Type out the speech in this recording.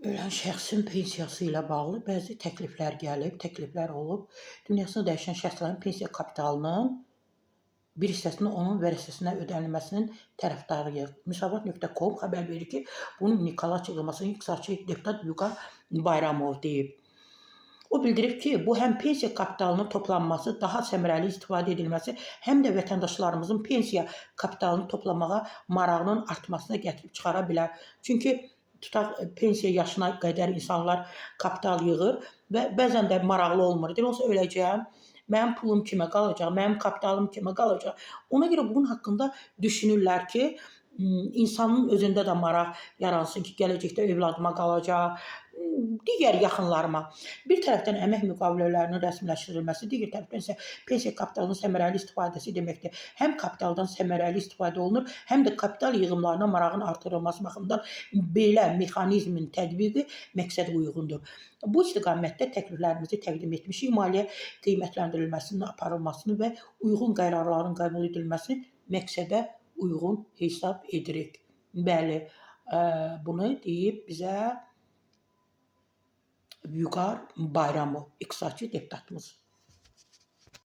Ölən şəxsin pensiyası ilə bağlı bəzi təkliflər gəlib, təkliflər olub. Dünyasını dəyişən şəxslərin pensiya kapitalının bir hissəsinin onun vərəsəsinə ödənilməsinin tərəfdarıyıq. Müsavat.com xəbər verir ki, bunun unikal açıqlamasını iqtisadçı deputat Vüqar Bayramov deyib. O bildirib ki, bu həm pensiya kapitalının toplanması, daha səmərəli istifadə edilməsi, həm də vətəndaşlarımızın pensiya kapitalını toplamağa marağının artmasına gətirib çıxara bilər. Çünki tutaq pensiya yaşına qədər insanlar kapital yığır və bəzən də maraqlı olmur. Deyir, olsa öləcəyəm, mənim pulum kimə qalacaq, mənim kapitalım kimə qalacaq. Ona görə bunun haqqında düşünürlər ki, insanın özündə də maraq yaransın ki, gələcəkdə övladıma qalacaq, digər yaxınlarıma. Bir tərəfdən əmək müqavilələrinin rəsmiləşdirilməsi, digər tərəfdən isə pensiya kapitalının səmərəli istifadəsi deməkdir. Həm kapitaldan səmərəli istifadə olunur, həm də kapital yığımlarına marağın artırılması baxımından belə mexanizmin tətbiqi məqsədə uyğundur. Bu istiqamətdə təkliflərimizi təqdim etmişik. Maliyyə qiymətləndirilməsinin aparılmasını və uyğun qərarların qəbul edilməsini məqsədə uyğun hesab edirik. Bəli, bunu deyib bizə Vüqar Bayramov, iqtisadçı deputatımız.